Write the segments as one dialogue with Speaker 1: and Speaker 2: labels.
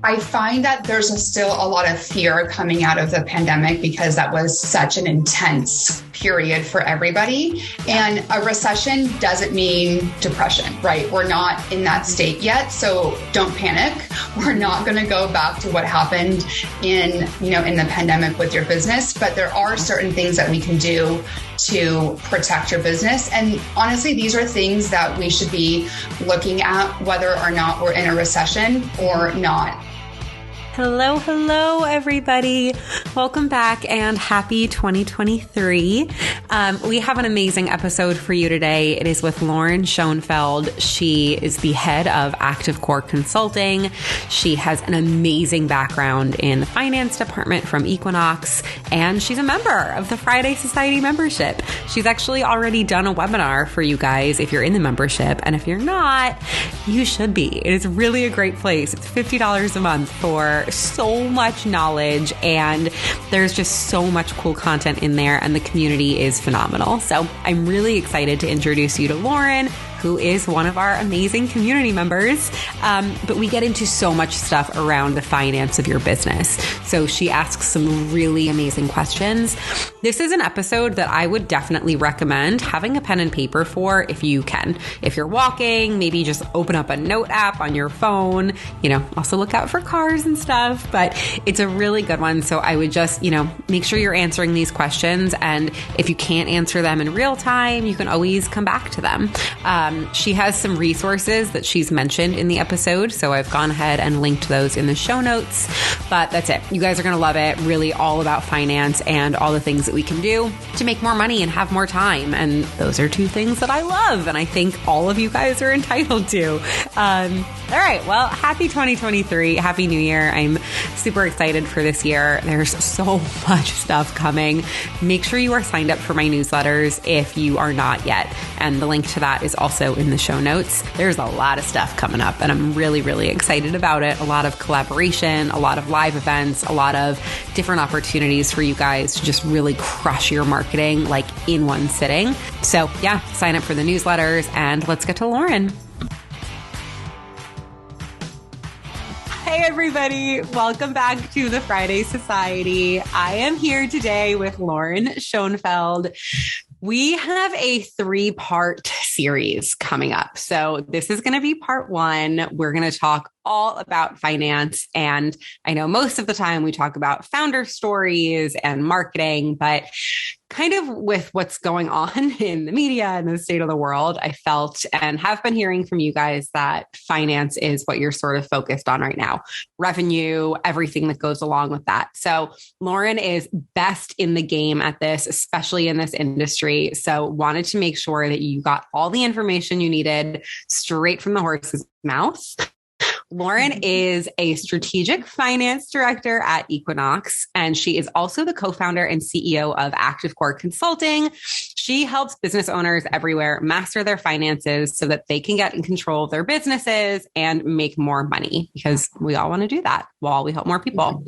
Speaker 1: I find that there's still a lot of fear coming out of the pandemic because that was such an intense period for everybody. And a recession doesn't mean depression, right? We're not in that state yet. So don't panic. We're not going to go back to what happened in the pandemic with your business, but there are certain things that we can do to protect your business. And honestly, these are things that we should be looking at whether or not we're in a recession or not.
Speaker 2: Hello, everybody. Welcome back and happy 2023. We have an amazing episode for you today. It is with Lauren Schoenfeld. She is the head of Active Core Consulting. She has an amazing background in the finance department from Equinox, and she's a member of the Friday Society membership. She's actually already done a webinar for you guys if you're in the membership, and if you're not, you should be. It is really a great place. It's $50 a month for so much knowledge, and there's just so much cool content in there, and the community is phenomenal. So I'm really excited to introduce you to Lauren, who is one of our amazing community members. But we get into so much stuff around the finance of your business. So she asks some really amazing questions. This is an episode that I would definitely recommend having a pen and paper for if you can. If you're walking, maybe just open up a note app on your phone, also look out for cars and stuff, but it's a really good one. So I would just, make sure you're answering these questions. And if you can't answer them in real time, you can always come back to them. She has some resources that she's mentioned in the episode, so I've gone ahead and linked those in the show notes. But that's it. You guys are going to love it. Really all about finance and all the things that we can do to make more money and have more time. And those are two things that I love, and I think all of you guys are entitled to. All right. Well, happy 2023. Happy New Year. I'm super excited for this year. There's so much stuff coming. Make sure you are signed up for my newsletters if you are not yet. And the link to that is also in the show notes. There's a lot of stuff coming up, and I'm really, really excited about it. A lot of collaboration, a lot of live events, a lot of different opportunities for you guys to just really crush your marketing like in one sitting. So yeah, sign up for the newsletters, and let's get to Lauren. Hey everybody, welcome back to the Friday Society. I am here today with Lauren Schoenfeld. We have a 3-part series coming up. So this is going to be part 1. We're going to talk all about finance. And I know most of the time we talk about founder stories and marketing, but kind of with what's going on in the media and the state of the world, I felt and have been hearing from you guys that finance is what you're sort of focused on right now. Revenue, everything that goes along with that. So Lauren is best in the game at this, especially in this industry. So wanted to make sure that you got all the information you needed straight from the horse's mouth. Lauren is a strategic finance director at Equinox, and she is also the co-founder and CEO of Active Core Consulting. She helps business owners everywhere master their finances so that they can get in control of their businesses and make more money, because we all want to do that while we help more people.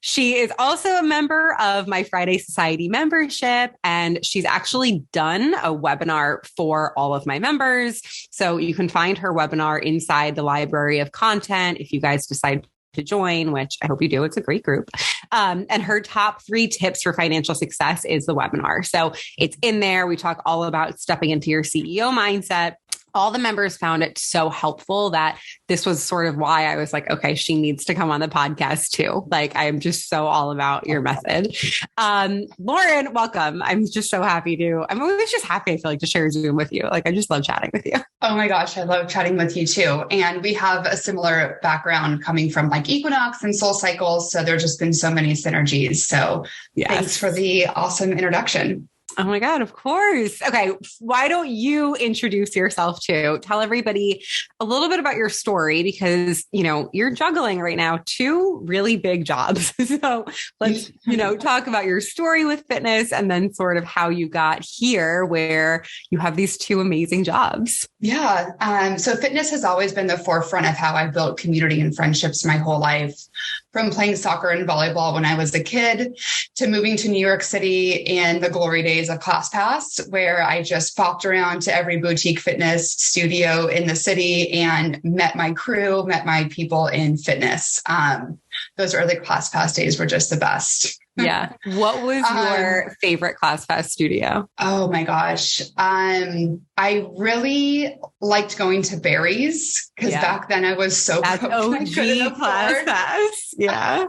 Speaker 2: She is also a member of my Friday Society membership, and she's actually done a webinar for all of my members. So you can find her webinar inside the library of content if you guys decide to join, which I hope you do. It's a great group. And her top 3 tips for financial success is the webinar. So it's in there. We talk all about stepping into your CEO mindset. All the members found it so helpful that this was sort of why I was like, okay, she needs to come on the podcast too. Like, I'm just so all about your method. Lauren, welcome. I'm just so happy I'm always just happy, I feel like, to share Zoom with you. Like, I just love chatting with you.
Speaker 1: Oh my gosh, I love chatting with you too. And we have a similar background coming from like Equinox and Soul Cycles. So there's just been so many synergies. So Thanks for the awesome introduction.
Speaker 2: Oh my God, of course. Okay. Why don't you introduce yourself too? Tell everybody a little bit about your story, because, you're juggling right now 2 really big jobs. So let's, talk about your story with fitness, and then sort of how you got here where you have these 2 amazing jobs.
Speaker 1: Yeah. So fitness has always been the forefront of how I've built community and friendships my whole life. from playing soccer and volleyball when I was a kid to moving to New York City in the glory days of ClassPass, where I just popped around to every boutique fitness studio in the city and met my crew, met my people in fitness. Those early ClassPass days were just the best.
Speaker 2: Yeah. What was your favorite ClassPass studio?
Speaker 1: Oh my gosh. I really liked going to Barry's because back then I was so
Speaker 2: That's OG ClassPass. Yeah.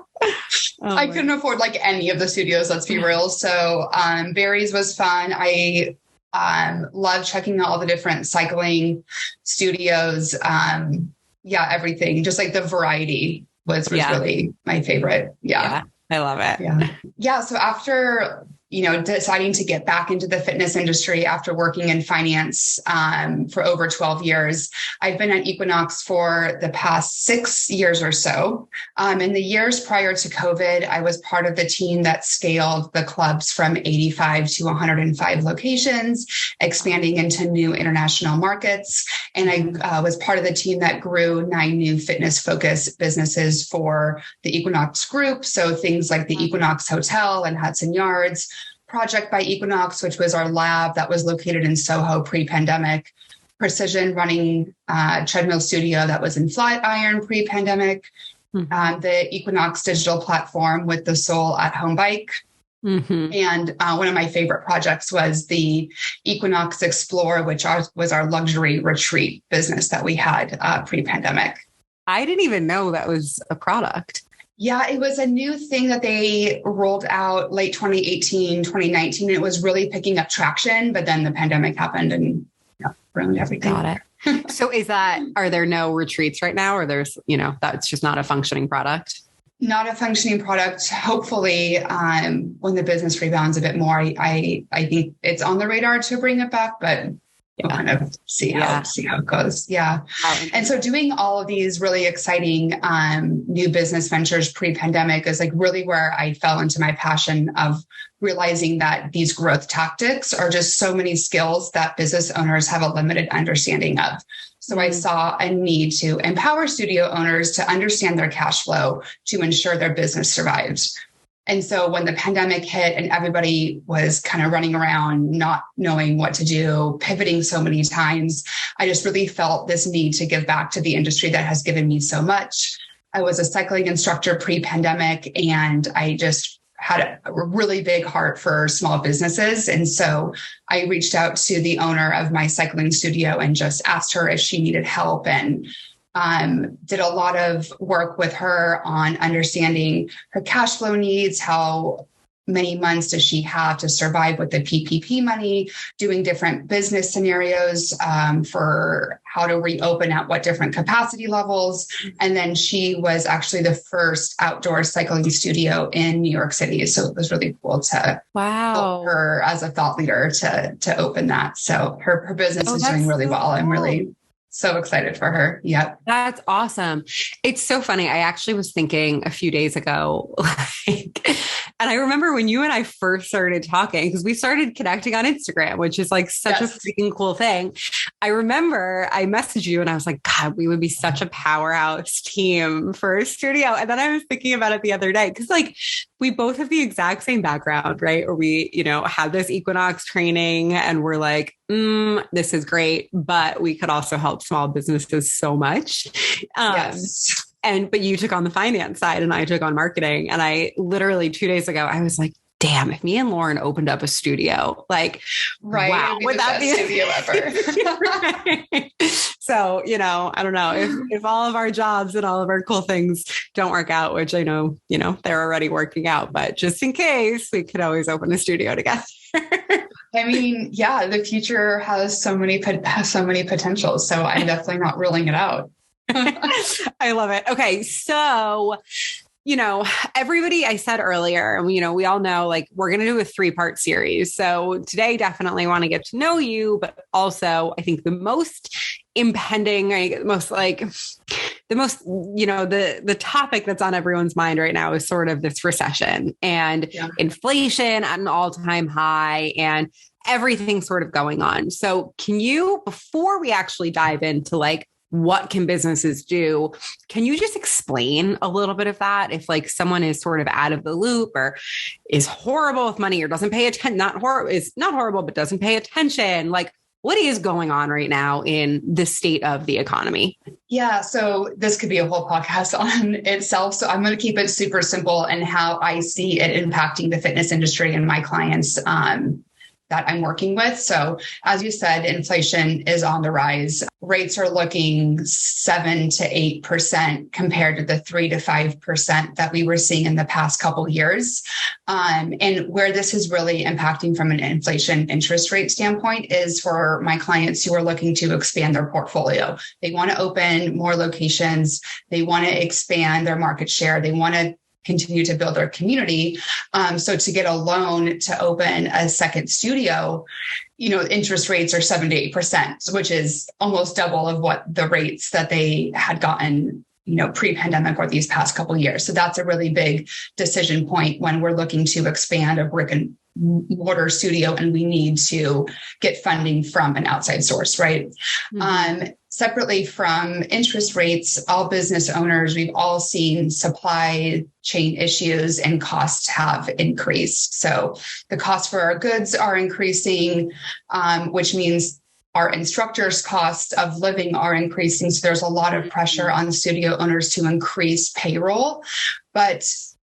Speaker 1: I couldn't afford like any of the studios, let's be real. So Barry's was fun. I love checking out all the different cycling studios. Everything. Just like the variety was really my favorite. Yeah.
Speaker 2: I love it.
Speaker 1: Yeah. So after, deciding to get back into the fitness industry after working in finance for over 12 years, I've been at Equinox for the past 6 years or so. In the years prior to COVID, I was part of the team that scaled the clubs from 85 to 105 locations, expanding into new international markets. And I was part of the team that grew 9 new fitness-focused businesses for the Equinox Group. So things like the Equinox Hotel and Hudson Yards, Project by Equinox, which was our lab that was located in Soho pre-pandemic, Precision running treadmill studio that was in Flatiron pre-pandemic, the Equinox digital platform with the Soul at Home Bike. And one of my favorite projects was the Equinox Explore, which was our luxury retreat business that we had pre-pandemic.
Speaker 2: I didn't even know that was a product.
Speaker 1: Yeah, it was a new thing that they rolled out late 2018, 2019. It was really picking up traction, but then the pandemic happened and ruined everything.
Speaker 2: Got it. So are there no retreats right now, or there's, that's just not a functioning product?
Speaker 1: Not a functioning product. Hopefully, when the business rebounds a bit more, I think it's on the radar to bring it back, but we'll kind of see how it goes. Yeah. And so doing all of these really exciting new business ventures pre-pandemic is like really where I fell into my passion of realizing that these growth tactics are just so many skills that business owners have a limited understanding of. So I saw a need to empower studio owners to understand their cash flow to ensure their business survives. And so when the pandemic hit and everybody was kind of running around, not knowing what to do, pivoting so many times, I just really felt this need to give back to the industry that has given me so much. I was a cycling instructor pre-pandemic, and I just had a really big heart for small businesses. And so I reached out to the owner of my cycling studio and just asked her if she needed help, and did a lot of work with her on understanding her cash flow needs, how many months does she have to survive with the PPP money, doing different business scenarios for how to reopen at what different capacity levels. And then she was actually the first outdoor cycling studio in New York City. So it was really cool to help her as a thought leader to open that. So her business is doing really well. I'm really so excited for her. Yep.
Speaker 2: That's awesome. It's so funny. I actually was thinking a few days ago, and I remember when you and I first started talking, because we started connecting on Instagram, which is like such a freaking cool thing. I remember I messaged you and I was like, God, we would be such a powerhouse team for a studio. And then I was thinking about it the other day, because like we both have the exact same background, right? Or we, had this Equinox training and we're like, this is great, but we could also help small businesses so much. But you took on the finance side and I took on marketing. And I literally 2 days ago, I was like, damn, if me and Lauren opened up a studio, like, wow, would that be a studio ever? So, I don't know if all of our jobs and all of our cool things don't work out, which I know, they're already working out, but just in case, we could always open a studio together.
Speaker 1: I mean, the future has so many potentials. So I'm definitely not ruling it out.
Speaker 2: I love it. Okay. So, everybody, I said earlier, we all know, like, we're going to do a 3-part series. So today, definitely want to get to know you, but also I think the most impending, the topic that's on everyone's mind right now is sort of this recession and inflation at an all-time high and everything sort of going on. So can you, before we actually dive into like what can businesses do? Can you just explain a little bit of that? If like someone is sort of out of the loop or is horrible with money or doesn't pay attention, is not horrible, but doesn't pay attention, like what is going on right now in the state of the economy?
Speaker 1: Yeah, so this could be a whole podcast on itself. So I'm going to keep it super simple and how I see it impacting the fitness industry and my clients that I'm working with. So as you said, inflation is on the rise. Rates are looking 7 to 8% compared to the 3 to 5% that we were seeing in the past couple of years. And where this is really impacting from an inflation interest rate standpoint is for my clients who are looking to expand their portfolio. They want to open more locations. They want to expand their market share. They want to continue to build their community. So to get a loan to open a second studio, interest rates are 7 to 8%, which is almost double of what the rates that they had gotten, pre-pandemic or these past couple of years. So that's a really big decision point when we're looking to expand a brick and mortar studio and we need to get funding from an outside source, right? Mm-hmm. Separately from interest rates, all business owners, we've all seen supply chain issues and costs have increased. So the cost for our goods are increasing, which means our instructors' costs of living are increasing. So there's a lot of pressure on the studio owners to increase payroll, but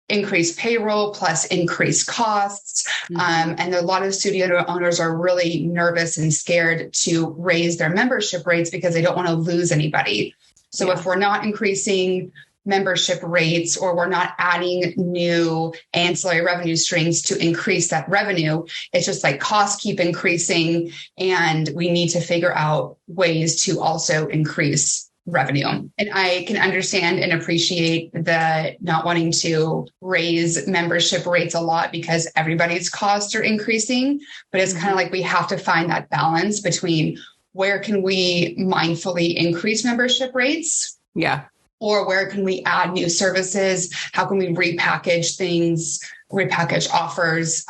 Speaker 1: increased payroll plus increased costs. And a lot of studio owners are really nervous and scared to raise their membership rates because they don't want to lose anybody. So if we're not increasing membership rates or we're not adding new ancillary revenue streams to increase that revenue, it's just like costs keep increasing and we need to figure out ways to also increase revenue. And I can understand and appreciate the not wanting to raise membership rates a lot because everybody's costs are increasing, but it's kind of like we have to find that balance between where can we mindfully increase membership rates?
Speaker 2: Yeah.
Speaker 1: Or where can we add new services? How can we repackage things, repackage offers,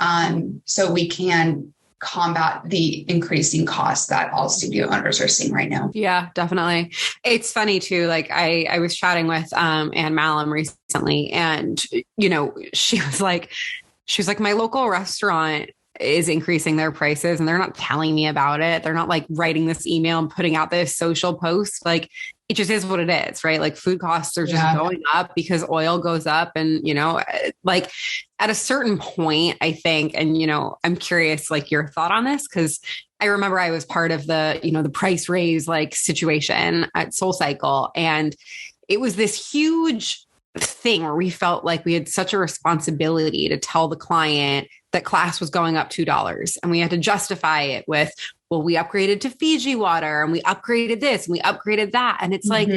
Speaker 1: so we can combat the increasing costs that all studio owners are seeing right now.
Speaker 2: Yeah, definitely. It's funny too. Like I was chatting with Ann Malum recently and, she was like, my local restaurant is increasing their prices and they're not telling me about it. They're not like writing this email and putting out this social post. Like it just is what it is, right? Like food costs are just going up because oil goes up and, like at a certain point, I think, and, I'm curious, like your thought on this, because I remember I was part of the, the price raise like situation at SoulCycle. And it was this huge thing where we felt like we had such a responsibility to tell the client that class was going up $2. And we had to justify it with, well, we upgraded to Fiji water and we upgraded this and we upgraded that. And it's like,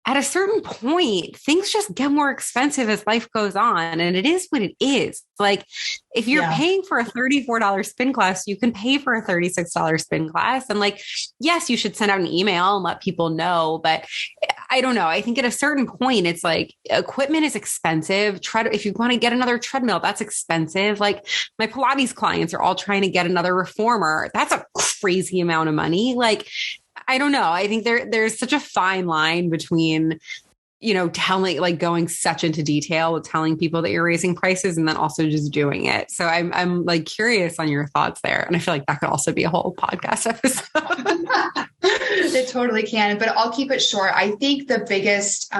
Speaker 2: at a certain point, things just get more expensive as life goes on. And it is what it is. Like if you're paying for a $34 spin class, you can pay for a $36 spin class. And like, yes, you should send out an email and let people know. But I don't know. I think at a certain point, it's like equipment is expensive. If you want to get another treadmill, that's expensive. Like my Pilates clients are all trying to get another reformer. That's a crazy amount of money. Like, I don't know. I think there's such a fine line between, telling, like going such into detail with telling people that you're raising prices and then also just doing it. So I'm like curious on your thoughts there. And I feel like that could also be a whole podcast episode.
Speaker 1: It totally can, but I'll keep it short. I think the biggest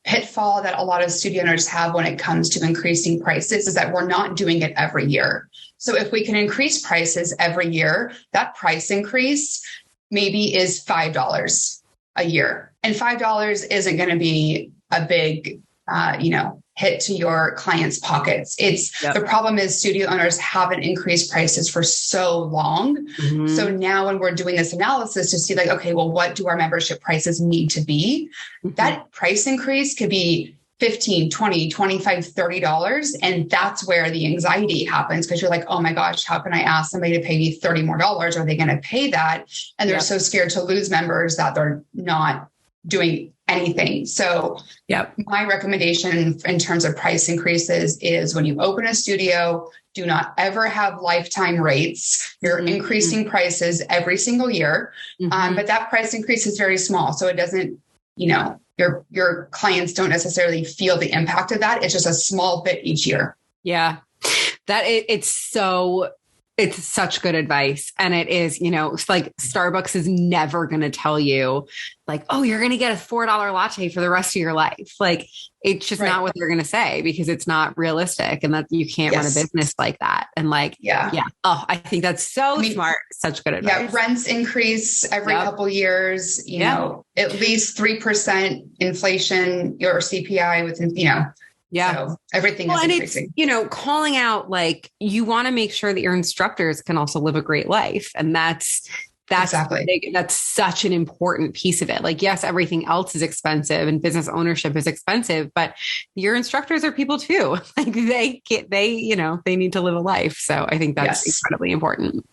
Speaker 1: pitfall that a lot of studio owners have when it comes to increasing prices is that we're not doing it every year. So if we can increase prices every year, that price increase maybe is $5 a year. And $5 isn't going to be a big, hit to your clients' pockets. The problem is studio owners haven't increased prices for so long. So now when we're doing this analysis to see like, okay, well, what do our membership prices need to be? That price increase could be $15, $20, $25, $30. And that's where the anxiety happens because you're like, oh my gosh, how can I ask somebody to pay me $30 more? Are they going to pay that? And they're so scared to lose members that they're not doing anything. So
Speaker 2: Yep.
Speaker 1: my recommendation in terms of price increases is when you open a studio, do not ever have lifetime rates. You're increasing prices every single year. But that price increase is very small. So it doesn't, your clients don't necessarily feel the impact of that. It's just a small bit each year.
Speaker 2: Yeah. It's such good advice. And it is, it's like Starbucks is never going to tell you like, oh, you're going to get a $4 latte for the rest of your life. Like, it's just not what they're going to say because it's not realistic and that you can't run a business like that. And like, Oh, I think that's smart. Such good advice.
Speaker 1: Yeah. Rents increase every couple years, at least 3% inflation or CPI within,
Speaker 2: Yeah.
Speaker 1: So everything is increasing.
Speaker 2: It's, calling out, like, you want to make sure that your instructors can also live a great life. And that's exactly. That's such an important piece of it. Like, yes, everything else is expensive and business ownership is expensive, but your instructors are people too. Like they need to live a life. So I think that's incredibly important.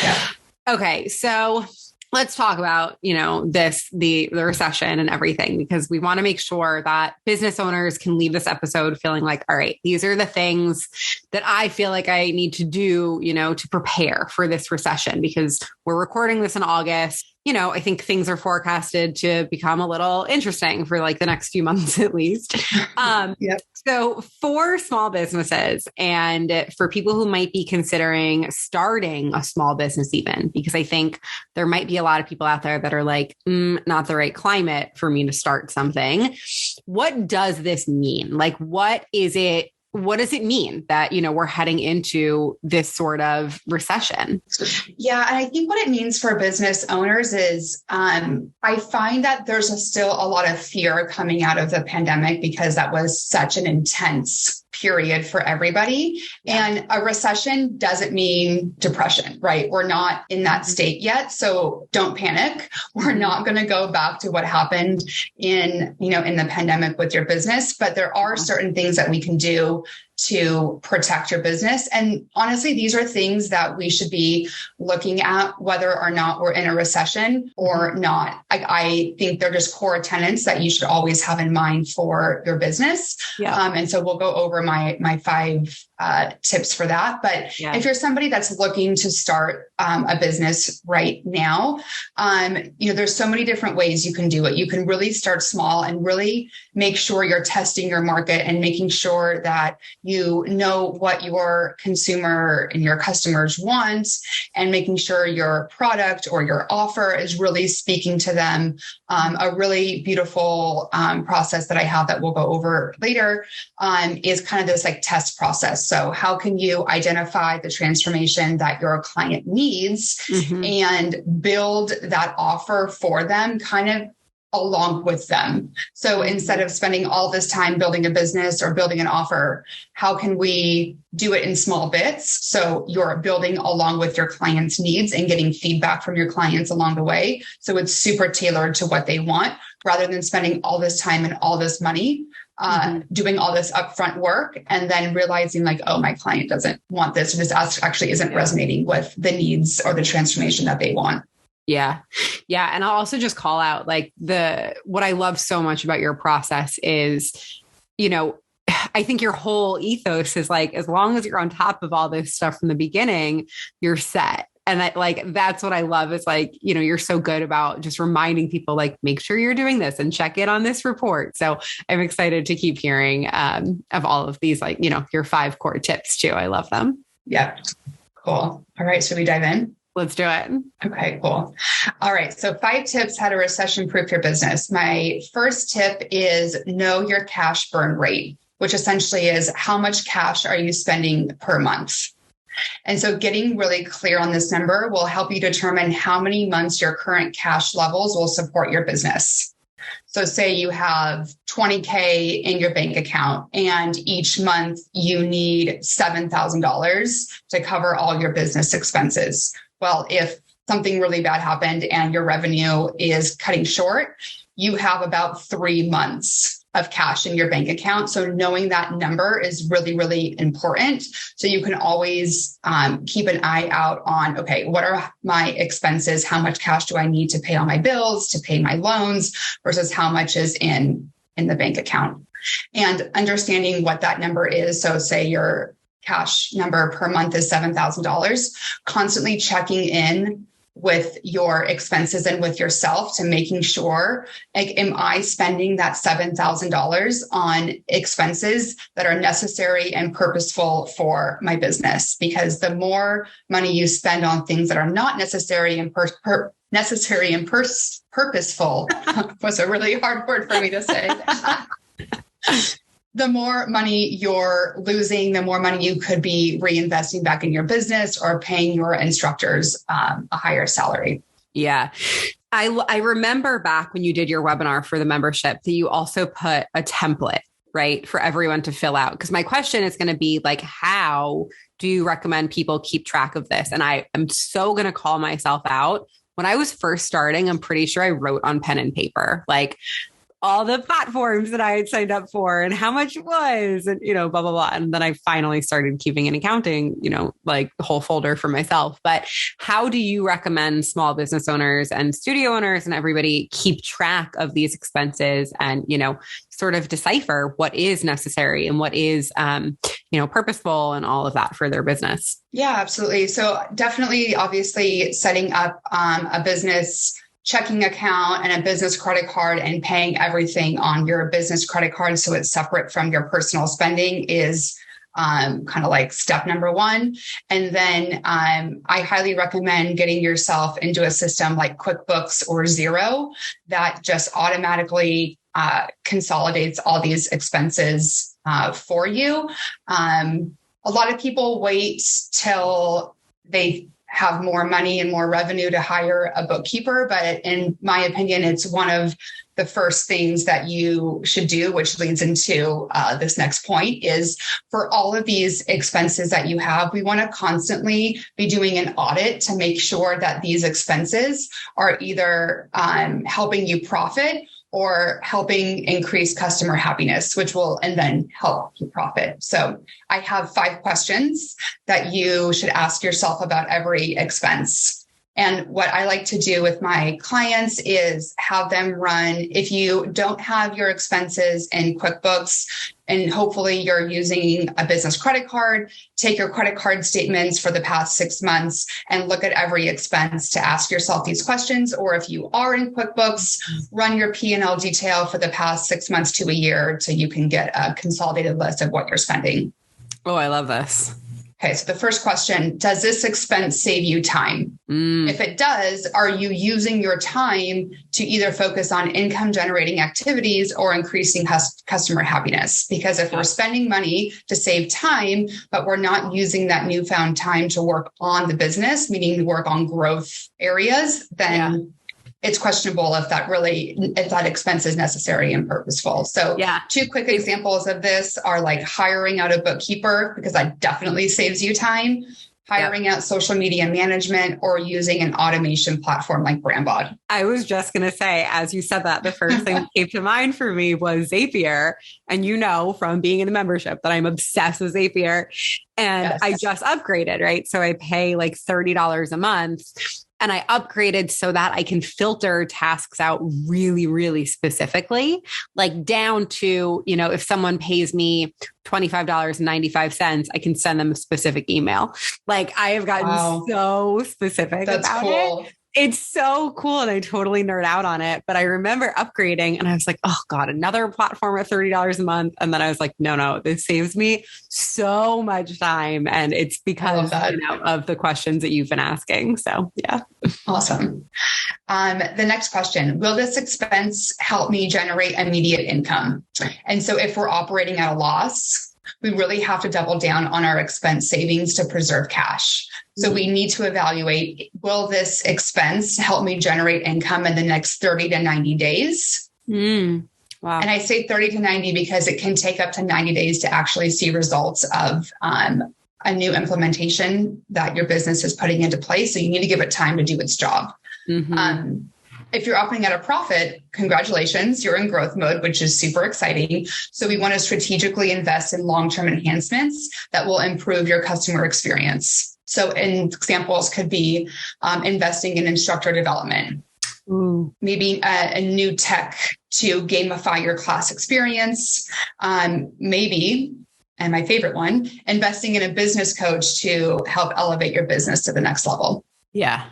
Speaker 1: Yeah.
Speaker 2: Okay. So let's talk about, the recession and everything, because we want to make sure that business owners can leave this episode feeling like, all right, these are the things that I feel like I need to do, to prepare for this recession, because we're recording this in August. I think things are forecasted to become a little interesting for like the next few months, at least. So for small businesses and for people who might be considering starting a small business, even, because I think there might be a lot of people out there that are like, not the right climate for me to start something. What does this mean? Like, what does it mean that, we're heading into this sort of recession?
Speaker 1: Yeah. And I think what it means for business owners is I find that there's still a lot of fear coming out of the pandemic because that was such an intense period for everybody. And a recession doesn't mean depression, right? We're not in that state yet. So don't panic. We're not going to go back to what happened in the pandemic with your business, but there are certain things that we can do to protect your business. And honestly, these are things that we should be looking at whether or not we're in a recession or not. I think they're just core tenets that you should always have in mind for your business. And so we'll go over my 5 tips for that. But if you're somebody that's looking to start a business right now, there's so many different ways you can do it. You can really start small and really make sure you're testing your market and making sure that you know what your consumer and your customers want and making sure your product or your offer is really speaking to them. A really beautiful process that I have that we'll go over later is kind of this like test process. So how can you identify the transformation that your client needs and build that offer for them kind of along with them? So instead of spending all this time building a business or building an offer, how can we do it in small bits? So you're building along with your clients' needs and getting feedback from your clients along the way. So it's super tailored to what they want rather than spending all this time and all this money doing all this upfront work and then realizing like, oh, my client doesn't want this, or this actually isn't resonating with the needs or the transformation that they want.
Speaker 2: Yeah. Yeah. And I'll also just call out like what I love so much about your process is, I think your whole ethos is like, as long as you're on top of all this stuff from the beginning, you're set. And that's what I love is like, you're so good about just reminding people, like, make sure you're doing this and check in on this report. So I'm excited to keep hearing of all of these, like, your 5 core tips too. I love them.
Speaker 1: Yep. Cool. All right. Should we dive in?
Speaker 2: Let's do it.
Speaker 1: Okay, cool. All right. So 5 tips how to recession proof your business. My first tip is know your cash burn rate, which essentially is how much cash are you spending per month? And so getting really clear on this number will help you determine how many months your current cash levels will support your business. So say you have $20K in your bank account and each month you need $7,000 to cover all your business expenses. Well, if something really bad happened and your revenue is cutting short, you have about 3 months of cash in your bank account. So knowing that number is really, really important. So you can always keep an eye out on, okay, what are my expenses? How much cash do I need to pay all my bills, to pay my loans versus how much is in the bank account? And understanding what that number is. So say your cash number per month is $7,000, constantly checking in with your expenses and with yourself to making sure, like, am I spending that $7,000 on expenses that are necessary and purposeful for my business? Because the more money you spend on things that are not necessary and purposeful was a really hard word for me to say. The more money you're losing, the more money you could be reinvesting back in your business or paying your instructors a higher salary.
Speaker 2: Yeah. I remember back when you did your webinar for the membership that you also put a template, right, for everyone to fill out. Because my question is going to be like, how do you recommend people keep track of this? And I am so going to call myself out. When I was first starting, I'm pretty sure I wrote on pen and paper, like all the platforms that I had signed up for and how much it was and, blah, blah, blah. And then I finally started keeping an accounting, like the whole folder for myself. But how do you recommend small business owners and studio owners and everybody keep track of these expenses and, sort of decipher what is necessary and what is, purposeful and all of that for their business?
Speaker 1: Yeah, absolutely. So definitely, obviously, setting up a business checking account and a business credit card and paying everything on your business credit card so it's separate from your personal spending is kind of like step number one. And then I highly recommend getting yourself into a system like QuickBooks or Xero that just automatically consolidates all these expenses for you. A lot of people wait till they have more money and more revenue to hire a bookkeeper. But in my opinion, it's one of the first things that you should do, which leads into this next point, is for all of these expenses that you have, we want to constantly be doing an audit to make sure that these expenses are either helping you profit or helping increase customer happiness, which will and then help you profit. So I have 5 questions that you should ask yourself about every expense. And what I like to do with my clients is have them run, if you don't have your expenses in QuickBooks, and hopefully you're using a business credit card, take your credit card statements for the past 6 months and look at every expense to ask yourself these questions. Or if you are in QuickBooks, run your P&L detail for the past 6 months to a year so you can get a consolidated list of what you're spending.
Speaker 2: Oh, I love this.
Speaker 1: Okay, so the first question, does this expense save you time? If it does, are you using your time to either focus on income generating activities or increasing customer happiness? Because if we're spending money to save time, but we're not using that newfound time to work on the business, meaning to work on growth areas, then it's questionable if that expense is necessary and purposeful. So 2 quick examples of this are like hiring out a bookkeeper, because that definitely saves you time, hiring out social media management, or using an automation platform like Brandbot.
Speaker 2: I was just going to say, as you said that, the first thing that came to mind for me was Zapier. And from being in the membership that I'm obsessed with Zapier. And I just upgraded, right? So I pay like $30 a month. And I upgraded so that I can filter tasks out really, really specifically, like down to, if someone pays me $25.95, I can send them a specific email. Like I have gotten so specific about it. It's so cool. And I totally nerd out on it. But I remember upgrading and I was like, oh God, another platform at $30 a month. And then I was like, no, this saves me so much time. And it's because of the questions that you've been asking. So yeah.
Speaker 1: Awesome. The next question, will this expense help me generate immediate income? And so if we're operating at a loss, we really have to double down on our expense savings to preserve cash. So we need to evaluate, will this expense help me generate income in the next 30 to 90 days? Wow. And I say 30 to 90 because it can take up to 90 days to actually see results of a new implementation that your business is putting into place. So you need to give it time to do its job. If you're operating at a profit, congratulations, you're in growth mode, which is super exciting. So we want to strategically invest in long-term enhancements that will improve your customer experience. So examples could be investing in instructor development, maybe a new tech to gamify your class experience, maybe, and my favorite one, investing in a business coach to help elevate your business to the next level.
Speaker 2: Yeah.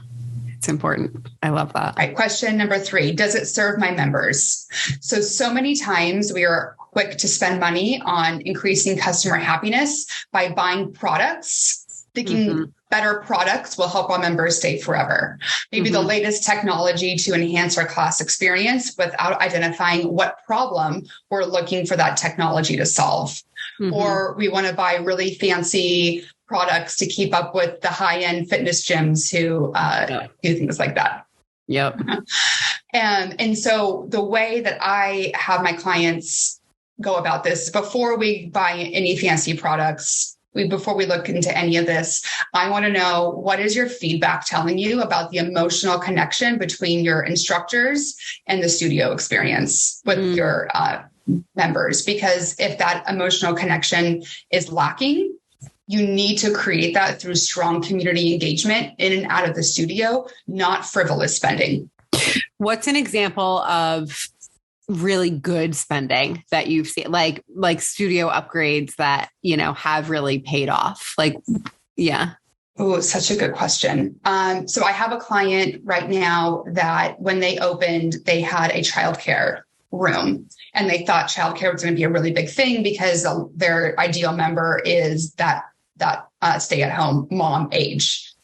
Speaker 2: It's important. I love that.
Speaker 1: All right. Question number 3, does it serve my members? So many times we are quick to spend money on increasing customer happiness by buying products, thinking better products will help our members stay forever. Maybe the latest technology to enhance our class experience without identifying what problem we're looking for that technology to solve. Or we want to buy really fancy products to keep up with the high-end fitness gyms who do things like that.
Speaker 2: Yep.
Speaker 1: And so the way that I have my clients go about this, before we buy any fancy products, before we look into any of this, I want to know, what is your feedback telling you about the emotional connection between your instructors and the studio experience with your members? Because if that emotional connection is lacking, you need to create that through strong community engagement in and out of the studio, not frivolous spending.
Speaker 2: What's an example of really good spending that you've seen, like studio upgrades that, have really paid off?
Speaker 1: Oh, such a good question. So I have a client right now that when they opened, they had a childcare room, and they thought childcare was going to be a really big thing because their ideal member is that stay-at-home mom age.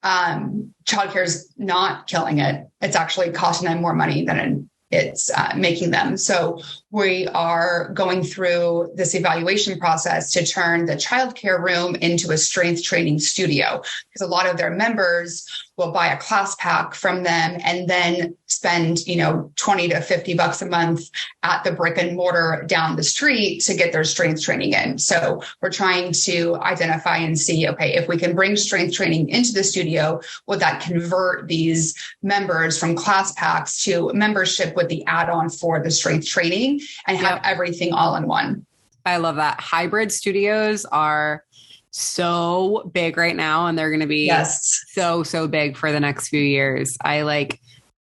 Speaker 1: Childcare is not killing it. It's actually costing them more money than it's making them. So we are going through this evaluation process to turn the childcare room into a strength training studio, because a lot of their members will buy a class pack from them and then spend, $20 to $50 a month at the brick and mortar down the street to get their strength training in. So we're trying to identify and see, okay, if we can bring strength training into the studio, would that convert these members from class packs to membership with the add-on for the strength training and have everything all in one?
Speaker 2: I love that. Hybrid studios are so big right now, and they're going to be so big for the next few years. I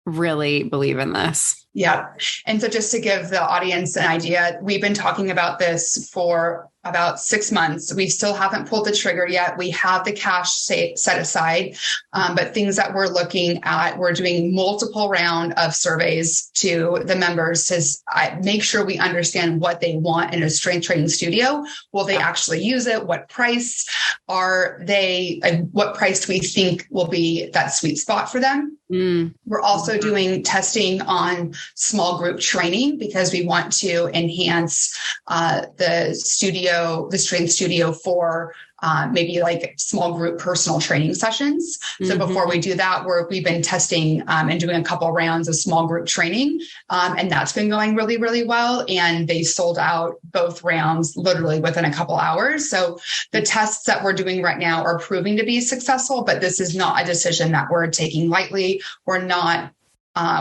Speaker 2: really believe in this.
Speaker 1: Yeah. And so just to give the audience an idea, we've been talking about this for about 6 months. We still haven't pulled the trigger yet. We have the cash set aside, but things that we're looking at, we're doing multiple round of surveys to the members to make sure we understand what they want in a strength training studio. Will they actually use it? What price are they? What price do we think will be that sweet spot for them? We're also doing testing on small group training because we want to enhance the strength studio for maybe small group personal training sessions. So before we do that, we've been testing and doing a couple rounds of small group training. And that's been going really, really well. And they sold out both rounds literally within a couple hours. So the tests that we're doing right now are proving to be successful, but this is not a decision that we're taking lightly. We're not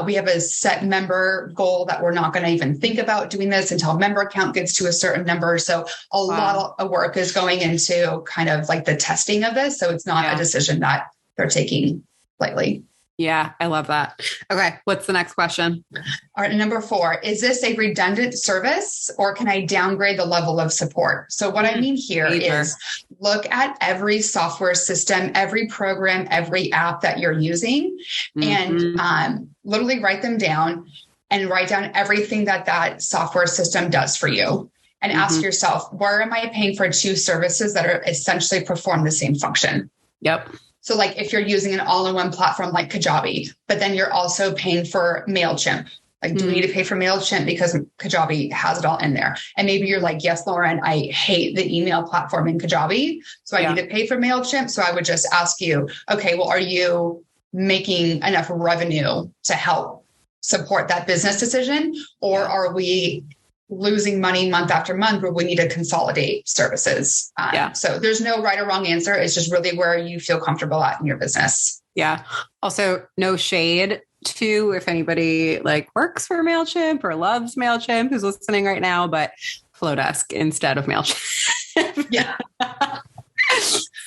Speaker 1: we have a set member goal that we're not going to even think about doing this until member count gets to a certain number. So a lot of work is going into kind of the testing of this. So it's not a decision that they're taking lightly.
Speaker 2: Yeah, I love that. Okay. What's the next question?
Speaker 1: All right. Number 4, is this a redundant service or can I downgrade the level of support? So what I mean here is look at every software system, every program, every app that you're using and literally write them down and write down everything that software system does for you. And ask yourself, where am I paying for 2 services that are essentially perform the same function?
Speaker 2: Yep.
Speaker 1: So if you're using an all-in-one platform like Kajabi, but then you're also paying for MailChimp, do we need to pay for MailChimp because Kajabi has it all in there? And maybe you're like, yes, Lauren, I hate the email platform in Kajabi, so I need to pay for MailChimp. So I would just ask you, okay, well, are you making enough revenue to help support that business decision? Or are we losing money month after month where we need to consolidate services? So there's no right or wrong answer. It's just really where you feel comfortable at in your business.
Speaker 2: Yeah. Also, no shade. too, if anybody like works for MailChimp or loves MailChimp who's listening right now, but Flowdesk instead of MailChimp.
Speaker 1: Yeah.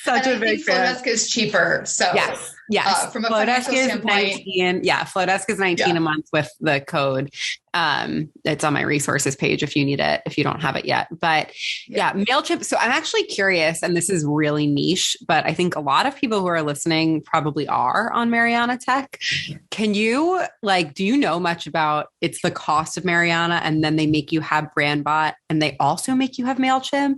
Speaker 2: Such a big fan.
Speaker 1: Flowdesk is cheaper. So
Speaker 2: yes.
Speaker 1: From a
Speaker 2: Flowdesk
Speaker 1: financial
Speaker 2: is
Speaker 1: standpoint,
Speaker 2: 19. Yeah. Flowdesk is 19 a month with the code. It's on my resources page if you need it, if you don't have it yet. But MailChimp. So I'm actually curious, and this is really niche, but I think a lot of people who are listening probably are on Mariana Tech. Can you do you know much about it's the cost of Mariana, and then they make you have BrandBot, and they also make you have MailChimp,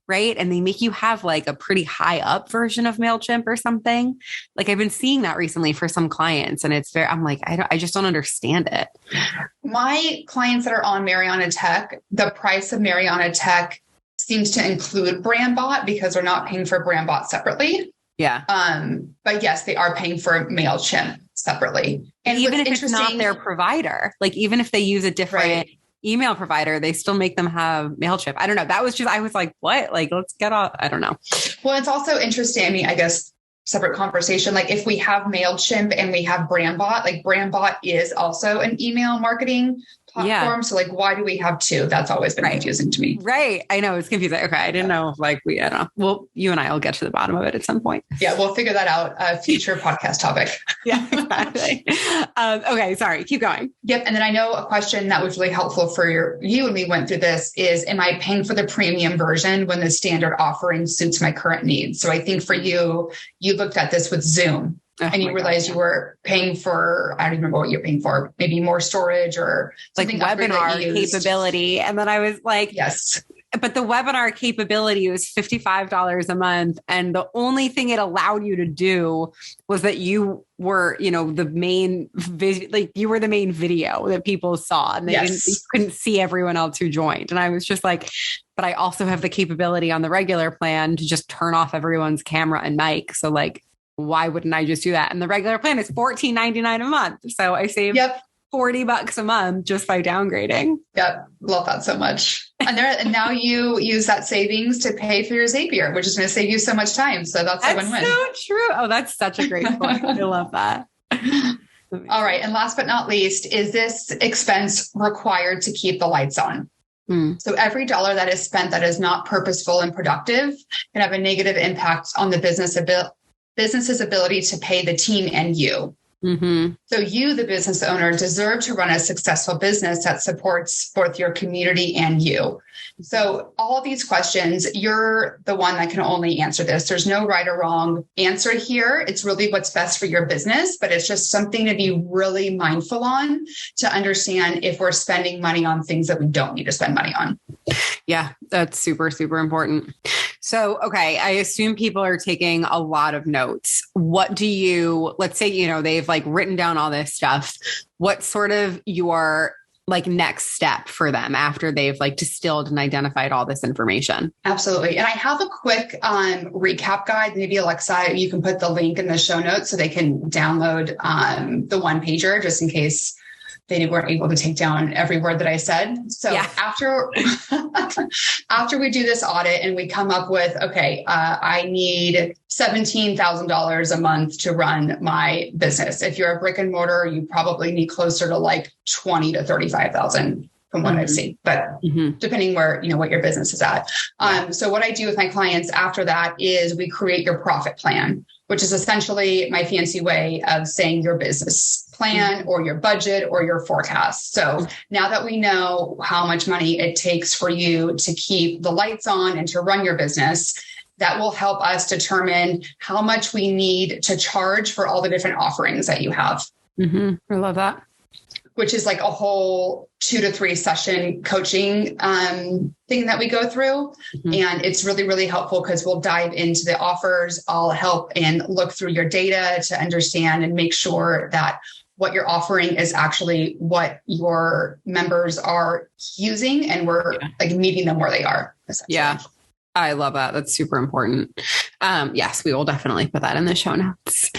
Speaker 2: right? And they make you have like a pretty high up version of MailChimp or something. Like I've been seeing that recently for some clients, and I'm like, I just don't understand it.
Speaker 1: My clients that are on Mariana Tech, the price of Mariana Tech seems to include BrandBot because they're not paying for BrandBot separately.
Speaker 2: Yeah.
Speaker 1: But yes, they are paying for MailChimp separately. And
Speaker 2: even if it's not their provider, like even if they use a different email provider, they still make them have MailChimp. I don't know. That was just, I was like, what? Like, let's get off. I don't know.
Speaker 1: Well, it's also interesting. I mean, I guess separate conversation. Like if we have MailChimp and we have BrandBot, like BrandBot is also an email marketing platform. Yeah. So like, why do we have two? That's always been confusing to me.
Speaker 2: Right. I know it's confusing. Okay. I didn't know. I don't know. Well, you and I will get to the bottom of it at some point.
Speaker 1: Yeah. We'll figure that out. A future podcast topic.
Speaker 2: Yeah, exactly. Okay. Sorry. Keep going.
Speaker 1: Yep. And then I know a question that was really helpful for you when we went through this is, am I paying for the premium version when the standard offering suits my current needs? So I think for you looked at this with Zoom. And you realized you were paying for, I don't remember what you're paying for, maybe more storage or something
Speaker 2: like webinar capability. And then I was like,
Speaker 1: yes,
Speaker 2: but the webinar capability was $55 a month. And the only thing it allowed you to do was that you were, the main you were the main video that people saw, and you couldn't see everyone else who joined. And I was just like, but I also have the capability on the regular plan to just turn off everyone's camera and mic. So like, why wouldn't I just do that? And the regular plan is $14.99 a month. So I saved $40 a month just by downgrading.
Speaker 1: Yep. Love that so much. And now you use that savings to pay for your Zapier, which is going to save you so much time. So that's a win-win.
Speaker 2: So true. Oh, that's such a great point. I love that.
Speaker 1: All right. And last but not least, is this expense required to keep the lights on? So every dollar that is spent that is not purposeful and productive can have a negative impact on the business's ability to pay the team and you. Mm-hmm. So you, the business owner, deserve to run a successful business that supports both your community and you. So all of these questions, you're the one that can only answer this. There's no right or wrong answer here. It's really what's best for your business, but it's just something to be really mindful on to understand if we're spending money on things that we don't need to spend money on.
Speaker 2: Yeah, that's super, super important. So, okay, I assume people are taking a lot of notes. What do you, let's say, they've written down all this stuff. What's sort of your next step for them after they've distilled and identified all this information?
Speaker 1: Absolutely. And I have a quick recap guide. Maybe Alexa, you can put the link in the show notes so they can download the one pager just in case they weren't able to take down every word that I said. So after we do this audit and we come up with, okay, I need $17,000 a month to run my business. If you're a brick and mortar, you probably need closer to 20 to 35,000 from what I've seen, but depending where, what your business is at. So what I do with my clients after that is we create your profit plan, which is essentially my fancy way of saying your business plan or your budget or your forecast. So now that we know how much money it takes for you to keep the lights on and to run your business, that will help us determine how much we need to charge for all the different offerings that you have.
Speaker 2: I love that.
Speaker 1: Which is a whole 2 to 3 session coaching thing that we go through. And it's really, really helpful because we'll dive into the offers. I'll help and look through your data to understand and make sure that what you're offering is actually what your members are using and we're meeting them where they are.
Speaker 2: Yeah. I love that. That's super important. Yes, we will definitely put that in the show notes.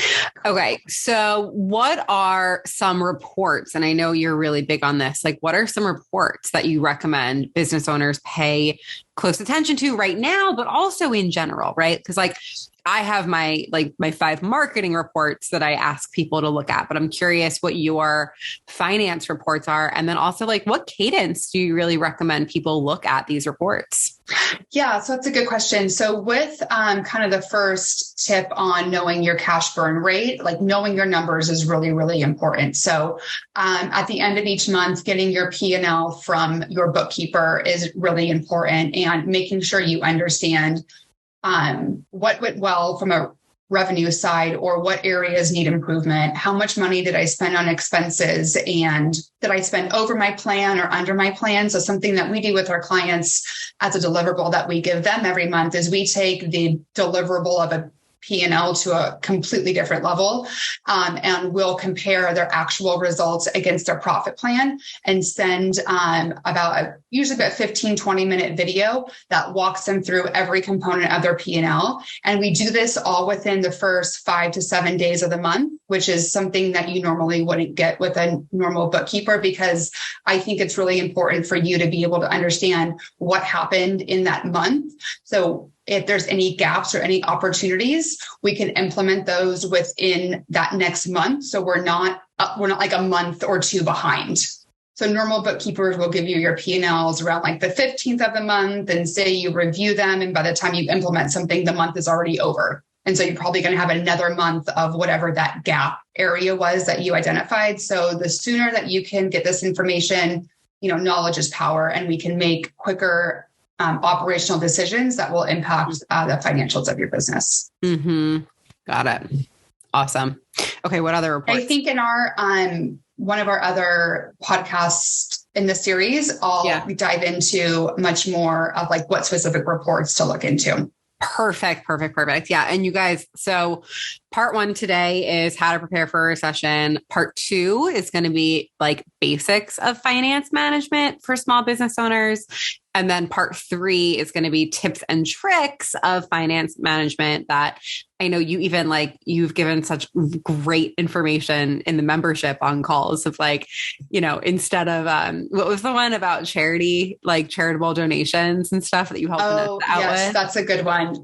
Speaker 2: Okay. So what are some reports? And I know you're really big on this. What are some reports that you recommend business owners pay close attention to right now, but also in general, right? Because I have my 5 marketing reports that I ask people to look at, but I'm curious what your finance reports are. And then also like, what cadence do you really recommend people look at these reports?
Speaker 1: Yeah, so that's a good question. So with kind of the first tip on knowing your cash burn rate, like knowing your numbers is really, really important. So at the end of each month, getting your P&L from your bookkeeper is really important, and making sure you understand what went well from a revenue side, or what areas need improvement. How much money did I spend on expenses, and did I spend over my plan or under my plan? So something that we do with our clients as a deliverable that we give them every month is we take the deliverable of a P&L to a completely different level, and we'll compare their actual results against their profit plan, and send usually about 15, 20-minute video that walks them through every component of their P&L. And we do this all within the first 5 to 7 days of the month, which is something that you normally wouldn't get with a normal bookkeeper, because I think it's really important for you to be able to understand what happened in that month. So if there's any gaps or any opportunities, we can implement those within that next month. So we're not like a month or two behind. So normal bookkeepers will give you your P&Ls around like the 15th of the month, and say you review them, and by the time you implement something, the month is already over. And so you're probably going to have another month of whatever that gap area was that you identified. So the sooner that you can get this information, knowledge is power, and we can make quicker operational decisions that will impact the financials of your business.
Speaker 2: Mm-hmm. Got it. Awesome. Okay. What other reports?
Speaker 1: I think in our, one of our other podcasts in the series, we dive into much more of like what specific reports to look into.
Speaker 2: Perfect. Yeah. And you guys, so part 1 today is how to prepare for a recession. Part 2 is going to be like basics of finance management for small business owners. And then part 3 is going to be tips and tricks of finance management that I know you even you've given such great information in the membership on calls of instead of, what was the one about charity, like charitable donations and stuff that you helped us out with?
Speaker 1: That's a good one.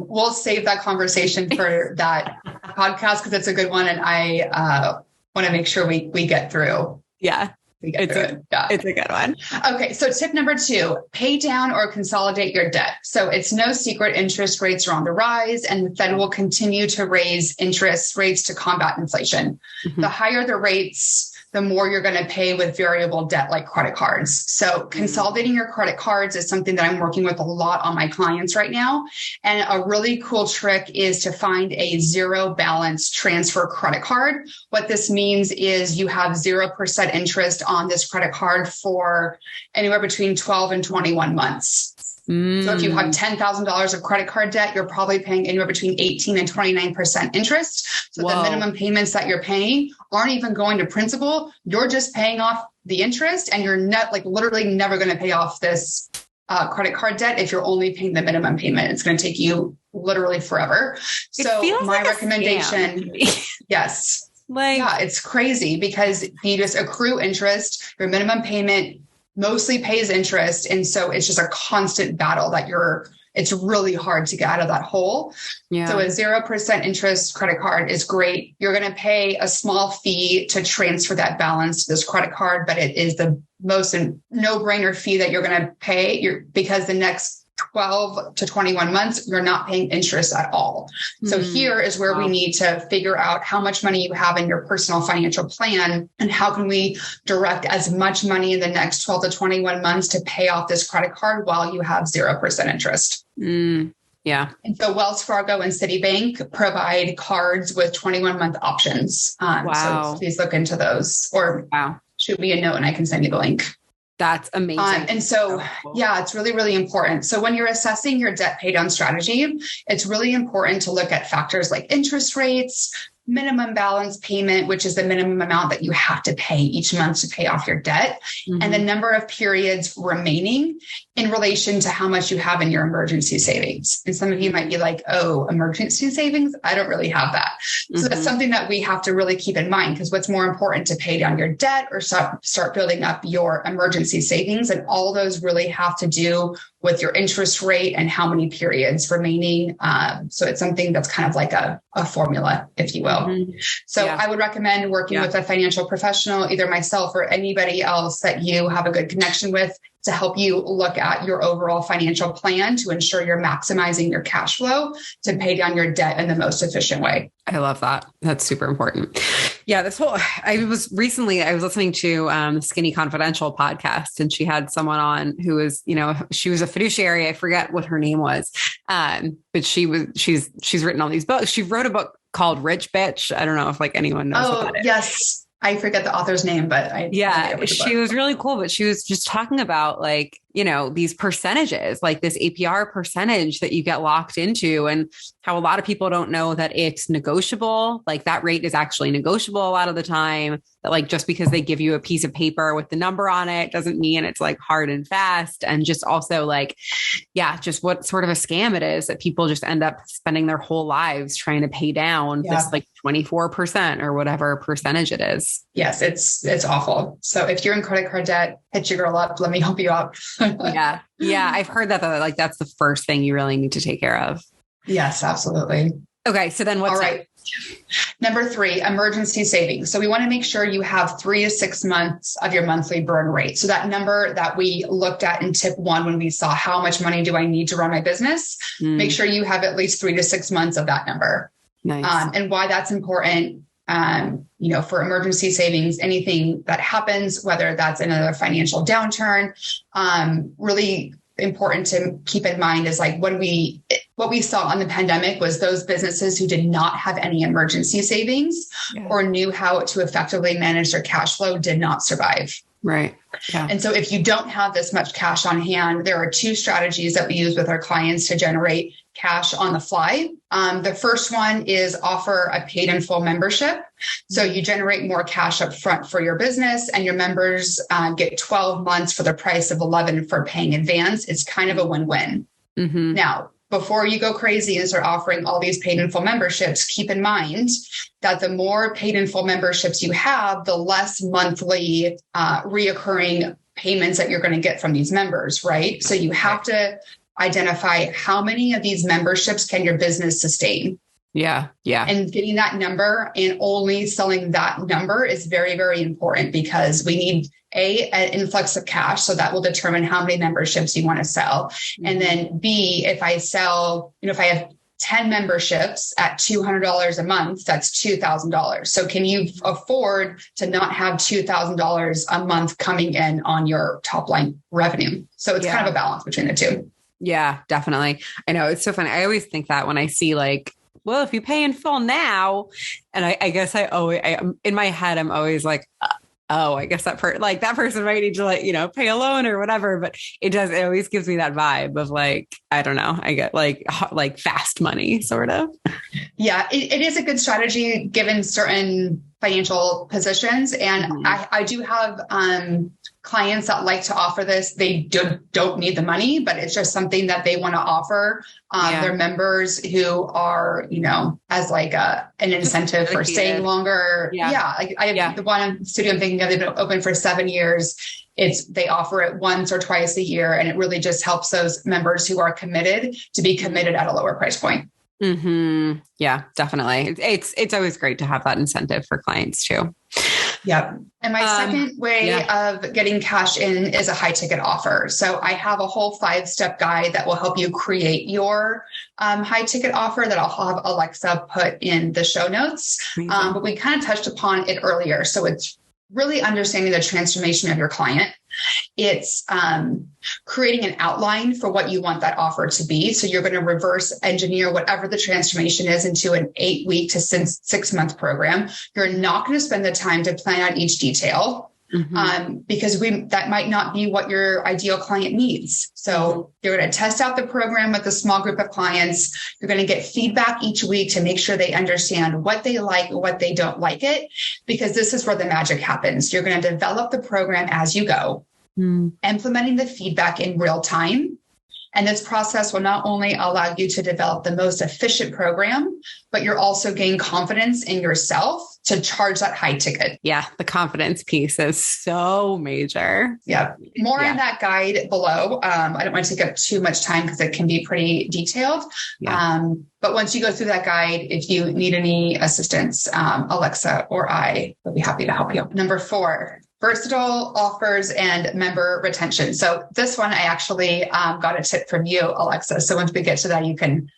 Speaker 1: We'll save that conversation for that podcast, because it's a good one. And I want to make sure we get through.
Speaker 2: Yeah. It's a good one.
Speaker 1: Okay. So tip number 2, pay down or consolidate your debt. So it's no secret interest rates are on the rise, and the Fed will continue to raise interest rates to combat inflation. Mm-hmm. The higher the rates, the more you're going to pay with variable debt like credit cards. So consolidating your credit cards is something that I'm working with a lot on my clients right now. And a really cool trick is to find a zero balance transfer credit card. What this means is you have 0% interest on this credit card for anywhere between 12 and 21 months. So if you have $10,000 of credit card debt, you're probably paying anywhere between 18 and 29% interest. So the minimum payments that you're paying aren't even going to principal. You're just paying off the interest, and you're literally never going to pay off this credit card debt if you're only paying the minimum payment. It's going to take you literally forever. So my recommendation, yes. It's crazy, because you just accrue interest. Your minimum payment mostly pays interest. And so it's just a constant battle that it's really hard to get out of that hole. Yeah. So a 0% interest credit card is great. You're going to pay a small fee to transfer that balance to this credit card, but it is the most no-brainer fee that you're going to pay because the next 12 to 21 months, you're not paying interest at all. So here is where we need to figure out how much money you have in your personal financial plan, and how can we direct as much money in the next 12 to 21 months to pay off this credit card while you have 0% interest.
Speaker 2: Yeah.
Speaker 1: And so Wells Fargo and Citibank provide cards with 21-month options. So please look into those, or shoot me a note and I can send you the link.
Speaker 2: That's amazing.
Speaker 1: And so, it's really, really important. So when you're assessing your debt pay down strategy, it's really important to look at factors like interest rates, minimum balance payment, which is the minimum amount that you have to pay each month to pay off your debt, and the number of periods remaining. in relation to how much you have in your emergency savings. And some of you might be like, oh, emergency savings? I don't really have that. So that's something that we have to really keep in mind, because what's more important, to pay down your debt or start building up your emergency savings? And all those really have to do with your interest rate and how many periods remaining. So it's something that's kind of like a formula, if you will. So I would recommend working with a financial professional, either myself or anybody else that you have a good connection with, to help you look at your overall financial plan to ensure you're maximizing your cash flow to pay down your debt in the most efficient way.
Speaker 2: I love that. That's super important. Yeah. I was listening to the Skinny Confidential podcast, and she had someone on who was, she was a fiduciary. I forget what her name was. But she's written all these books. She wrote a book called Rich Bitch. I don't know if anyone knows what that is.
Speaker 1: Yes. I forget the author's name, but
Speaker 2: she was really cool. But she was just talking about these percentages, like this APR percentage that you get locked into, and how a lot of people don't know that it's negotiable. Like that rate is actually negotiable a lot of the time. That just because they give you a piece of paper with the number on it doesn't mean it's hard and fast. And just also just what sort of a scam it is that people just end up spending their whole lives trying to pay down this 24% or whatever percentage it is.
Speaker 1: Yes, it's awful. So if you're in credit card debt, hit your girl up. Let me help you out.
Speaker 2: Yeah. I've heard that though. That's the first thing you really need to take care of.
Speaker 1: Yes, absolutely.
Speaker 2: Okay. So then what's
Speaker 1: all right? Number 3, emergency savings. So we want to make sure you have 3 to 6 months of your monthly burn rate. So that number that we looked at in tip 1, when we saw how much money do I need to run my business, make sure you have at least 3 to 6 months of that number.
Speaker 2: Nice.
Speaker 1: And why that's important, for emergency savings, anything that happens, whether that's another financial downturn, really important to keep in mind is what we saw on the pandemic was those businesses who did not have any emergency savings or knew how to effectively manage their cash flow did not survive.
Speaker 2: Right. Yeah.
Speaker 1: And so if you don't have this much cash on hand, there are 2 strategies that we use with our clients to generate cash on the fly. The first one is offer a paid in full membership. So you generate more cash up front for your business, and your members get 12 months for the price of 11 for paying advance. It's kind of a win-win. Now, before you go crazy and start offering all these paid in full memberships, keep in mind that the more paid in full memberships you have, the less monthly reoccurring payments that you're going to get from these members, right? So you have to identify how many of these memberships can your business sustain.
Speaker 2: Yeah.
Speaker 1: And getting that number and only selling that number is very, very important, because we need an influx of cash. So that will determine how many memberships you want to sell. And then B, if I sell, if I have 10 memberships at $200 a month, that's $2,000. So can you afford to not have $2,000 a month coming in on your top line revenue? So it's kind of a balance between the 2.
Speaker 2: Yeah, definitely. I know, it's so funny. I always think that when I see well, if you pay in full now, and I guess in my head, I'm always I guess that person might need to pay a loan or whatever, but it always gives me that vibe of I don't know, I get fast money sort of.
Speaker 1: Yeah, it is a good strategy given certain financial positions. And I do have clients that like to offer this. They don't need the money, but it's just something that they want to offer their members who are, as an incentive for staying longer. I have the one studio I'm thinking of, they've been open for 7 years. They offer it once or twice a year, and it really just helps those members who are committed to be committed at a lower price point.
Speaker 2: Yeah, definitely. It's always great to have that incentive for clients too.
Speaker 1: Yep. And my second way of getting cash in is a high ticket offer. So I have a whole 5-step guide that will help you create your high ticket offer that I'll have Alexa put in the show notes. But we kind of touched upon it earlier. So it's really understanding the transformation of your client. It's creating an outline for what you want that offer to be. So you're going to reverse engineer whatever the transformation is into an 8-week to 6-month program. You're not going to spend the time to plan out each detail. Because that might not be what your ideal client needs. So you're going to test out the program with a small group of clients. You're going to get feedback each week to make sure they understand what they like, what they don't like it, because this is where the magic happens. You're going to develop the program as you go. implementing the feedback in real time. And this process will not only allow you to develop the most efficient program, but you're also gain confidence in yourself to charge that high ticket.
Speaker 2: Yeah. The confidence piece is so major.
Speaker 1: Yeah. More in that guide below. I don't want to take up too much time because it can be pretty detailed.
Speaker 2: Yeah.
Speaker 1: But once you go through that guide, if you need any assistance, Alexa or I will be happy to help you. Number 4, versatile offers and member retention. So this one, I actually got a tip from you, Alexa. So once we get to that, you can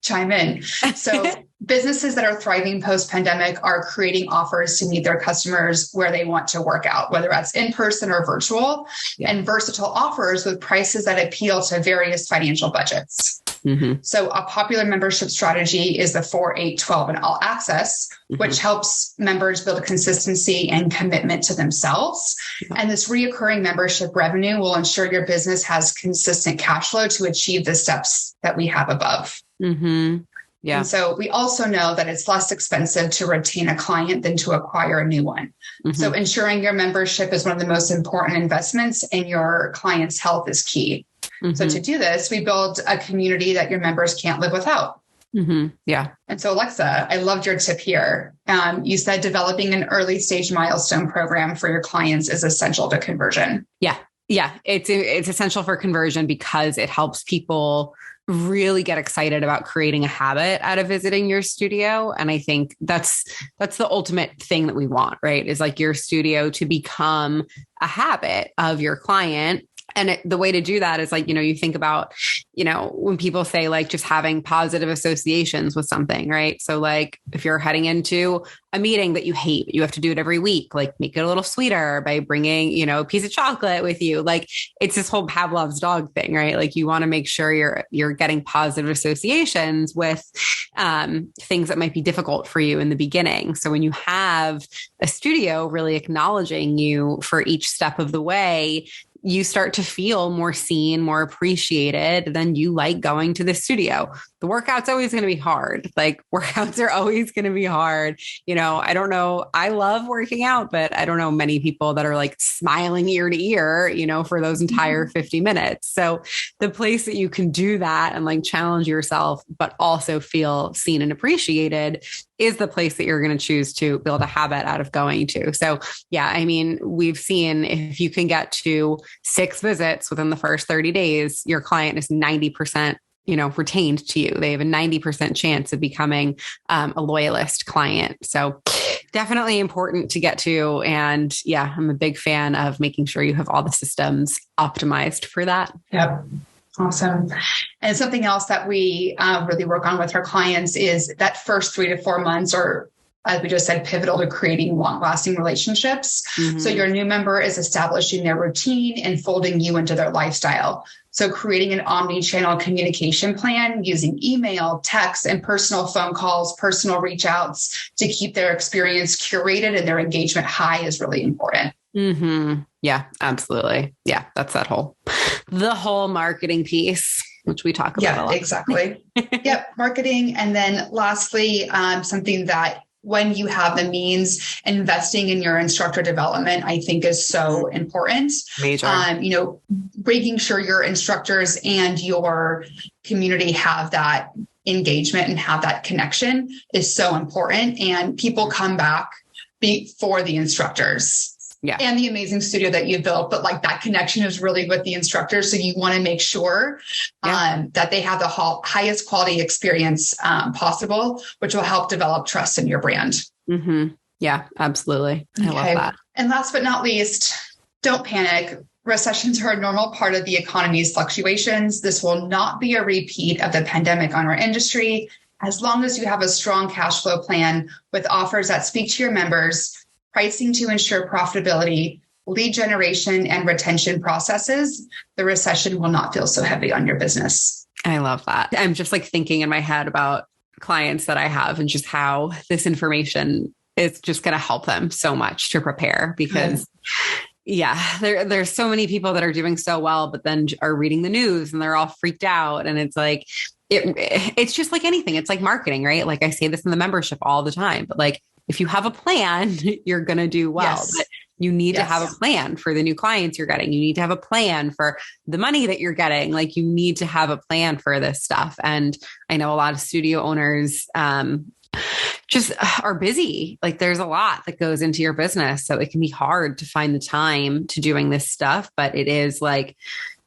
Speaker 1: chime in. So businesses that are thriving post-pandemic are creating offers to meet their customers where they want to work out, whether that's in person or virtual, and versatile offers with prices that appeal to various financial budgets. So a popular membership strategy is the 4, 8, 12, and all access, which helps members build a consistency and commitment to themselves. And this reoccurring membership revenue will ensure your business has consistent cash flow to achieve the steps that we have above.
Speaker 2: Yeah.
Speaker 1: And so we also know that it's less expensive to retain a client than to acquire a new one. So ensuring your membership is one of the most important investments in your client's health is key. So to do this, we build a community that your members can't live without.
Speaker 2: Yeah.
Speaker 1: And so Alexa, I loved your tip here. You said developing an early stage milestone program for your clients is essential to conversion.
Speaker 2: Yeah. Yeah. It's essential for conversion because it helps people really get excited about creating a habit out of visiting your studio. And I think that's the ultimate thing that we want, right? Is like your studio to become a habit of your client. And the way to do that is like, you think about, when people say like just having positive associations with something, right? So like if you're heading into a meeting that you hate, but you have to do it every week, like make it a little sweeter by bringing, a piece of chocolate with you. Like it's this whole Pavlov's dog thing, right? Like you want to make sure you're getting positive associations with things that might be difficult for you in the beginning. So when you have a studio really acknowledging you for each step of the way, you start to feel more seen, more appreciated, then you like going to the studio. The workout's always going to be hard. Like workouts are always going to be hard. I don't know. I love working out, but I don't know many people that are like smiling ear to ear, for those entire 50 minutes. So the place that you can do that and like challenge yourself, but also feel seen and appreciated is the place that you're going to choose to build a habit out of going to. So yeah, I mean, we've seen if you can get to 6 visits within the first 30 days, your client is 90%, retained to you. They have a 90% chance of becoming a loyalist client. So definitely important to get to. And yeah, I'm a big fan of making sure you have all the systems optimized for that.
Speaker 1: Yep. Awesome. And something else that we really work on with our clients is that first 3 to 4 months, or as we just said, pivotal to creating long-lasting relationships. So your new member is establishing their routine and folding you into their lifestyle. So creating an omni-channel communication plan using email, text, and personal phone calls, personal reach outs to keep their experience curated and their engagement high is really important.
Speaker 2: Yeah, absolutely. Yeah, that's the whole marketing piece, which we talk about a lot.
Speaker 1: Exactly. Yep. Marketing. And then lastly, something that when you have the means, investing in your instructor development, I think is so important.
Speaker 2: Major.
Speaker 1: Making sure your instructors and your community have that engagement and have that connection is so important. And people come back for the instructors.
Speaker 2: Yeah.
Speaker 1: And the amazing studio that you built, but like that connection is really with the instructors. So you want to make sure that they have the highest quality experience possible, which will help develop trust in your brand.
Speaker 2: Yeah, absolutely. I love that.
Speaker 1: And last but not least, don't panic. Recessions are a normal part of the economy's fluctuations. This will not be a repeat of the pandemic on our industry. As long as you have a strong cash flow plan with offers that speak to your members, pricing to ensure profitability, lead generation, and retention processes, the recession will not feel so heavy on your business.
Speaker 2: I love that. I'm just like thinking in my head about clients that I have and just how this information is just going to help them so much to prepare because there's so many people that are doing so well, but then are reading the news and they're all freaked out. And it's like, it's just like anything. It's like marketing, right? Like I say this in the membership all the time, but like, if you have a plan, you're going to do well. But You need to have
Speaker 1: Yes.
Speaker 2: a plan for the new clients you're getting. You need to have a plan for the money that you're getting. Like you need to have a plan for this stuff. And I know a lot of studio owners, just are busy. Like there's a lot that goes into your business. So it can be hard to find the time to doing this stuff, but it is like,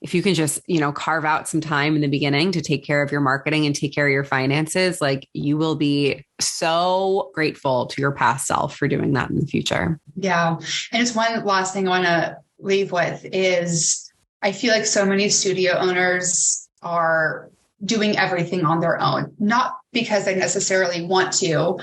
Speaker 2: if you can just, carve out some time in the beginning to take care of your marketing and take care of your finances, like you will be so grateful to your past self for doing that in the future.
Speaker 1: Yeah. And it's one last thing I want to leave with is I feel like so many studio owners are doing everything on their own, not because they necessarily want to,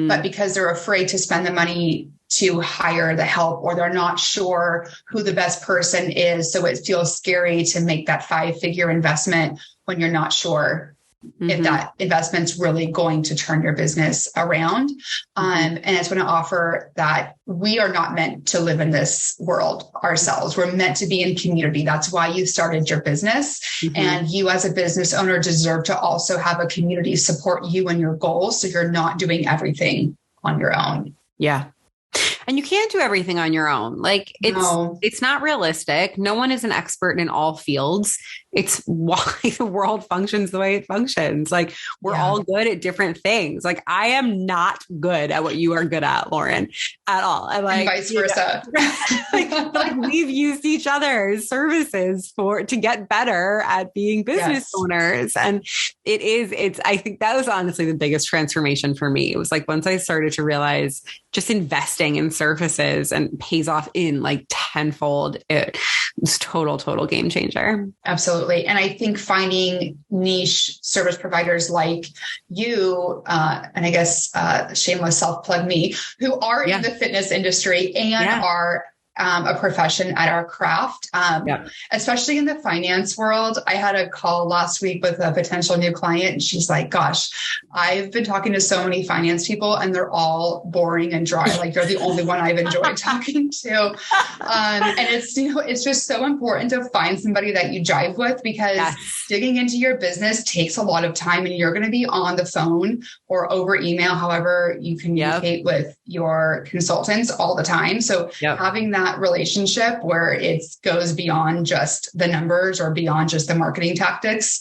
Speaker 1: but because they're afraid to spend the money to hire the help, or they're not sure who the best person is. So it feels scary to make that 5-figure investment when you're not sure if that investment's really going to turn your business around. And I just want to offer that we are not meant to live in this world ourselves. We're meant to be in community. That's why you started your business. And you as a business owner deserve to also have a community support you and your goals. So you're not doing everything on your own.
Speaker 2: Yeah. And you can't do everything on your own. Like it's not realistic. No one is an expert in all fields. It's why the world functions the way it functions. Like we're all good at different things. Like I am not good at what you are good at, Lauren, at all. And like
Speaker 1: vice versa.
Speaker 2: like we've used each other's services to get better at being business owners. And I think that was honestly the biggest transformation for me. It was like, once I started to realize just investing in services and pays off in like tenfold, it was total game changer.
Speaker 1: Absolutely. And I think finding niche service providers like you, and I guess shameless self-plug me, who are in the fitness industry and are a profession at our craft, especially in the finance world. I had a call last week with a potential new client, and she's like, gosh, I've been talking to so many finance people and they're all boring and dry. Like they're the only one I've enjoyed talking to. And it's just so important to find somebody that you jive with, because digging into your business takes a lot of time, and you're going to be on the phone or over email, however you communicate with your consultants all the time. So having that relationship where it goes beyond just the numbers or beyond just the marketing tactics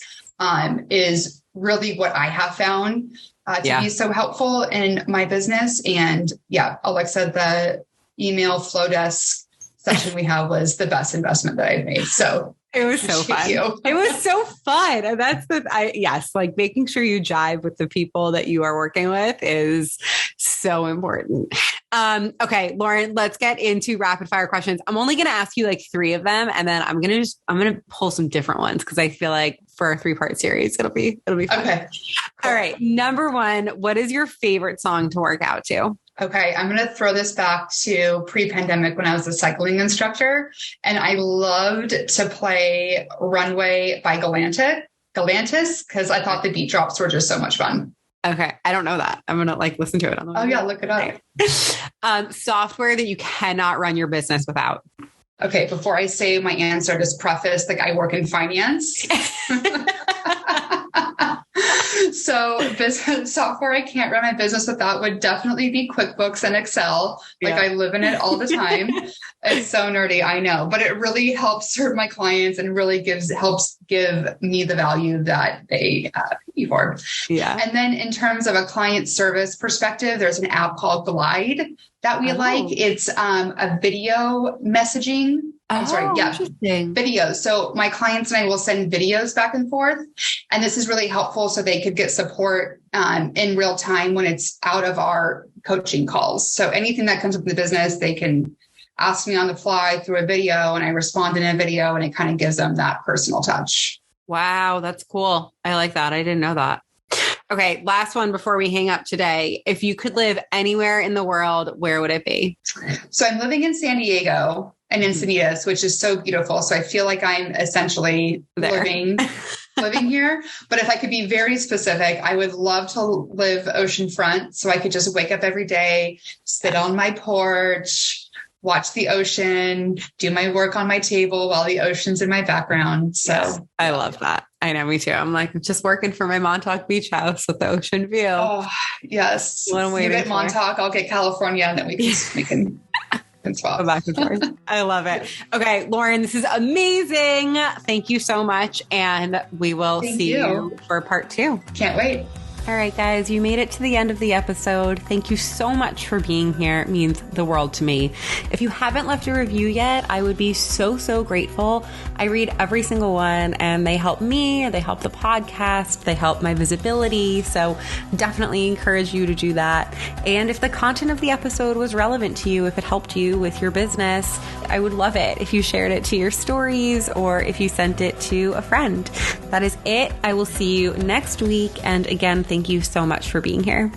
Speaker 1: is really what I have found to be so helpful in my business. And Alexa, the email flow desk session we have was the best investment that I've made. So
Speaker 2: it was so fun. It was so fun. And that's like making sure you jive with the people that you are working with is so important. Okay, Lauren, let's get into rapid fire questions. I'm only going to ask you like 3 of them, and then I'm going to pull some different ones, because I feel like for a 3-part series, it'll be fun.
Speaker 1: Okay.
Speaker 2: Cool. All right. Number 1, what is your favorite song to work out to?
Speaker 1: Okay, I'm going to throw this back to pre-pandemic when I was a cycling instructor, and I loved to play Runway by Galantis, because I thought the beat drops were just so much fun.
Speaker 2: Okay, I don't know that. I'm going to listen to it on the
Speaker 1: Oh yeah, look it up.
Speaker 2: Software that you cannot run your business without.
Speaker 1: Okay, before I say my answer, just preface, like I work in finance. So business software I can't run my business without would definitely be QuickBooks and Excel. Like I live in it all the time. It's so nerdy, I know, but it really helps serve my clients and really helps give me the value that they pay me for. Yeah. And then in terms of a client service perspective, there's an app called Glide that we like. It's a video messaging. Videos. So my clients and I will send videos back and forth. And this is really helpful so they could get support in real time when it's out of our coaching calls. So anything that comes up in the business, they can ask me on the fly through a video, and I respond in a video, and it kind of gives them that personal touch.
Speaker 2: Wow, that's cool. I like that. I didn't know that. Okay, last one before we hang up today. If you could live anywhere in the world, where would it be?
Speaker 1: So I'm living in San Diego and Encinitas, which is so beautiful. So I feel like I'm essentially living here. But if I could be very specific, I would love to live oceanfront, so I could just wake up every day, sit on my porch, watch the ocean, do my work on my table while the ocean's in my background. So
Speaker 2: yes, I love that. I know, me too. I'm like just working for my Montauk beach house with the ocean view.
Speaker 1: Oh, yes. You get Montauk, I'll get California, and then we can and forth.
Speaker 2: Go back and forth. I love it. Okay, Lauren, this is amazing. Thank you so much. And we will see you for part 2.
Speaker 1: Can't wait.
Speaker 2: All right, guys, you made it to the end of the episode. Thank you so much for being here. It means the world to me. If you haven't left a review yet, I would be so, so grateful. I read every single one, and they help me, they help the podcast, they help my visibility. So definitely encourage you to do that. And if the content of the episode was relevant to you, if it helped you with your business, I would love it if you shared it to your stories or if you sent it to a friend. That is it. I will see you next week. And again, thank you so much for being here.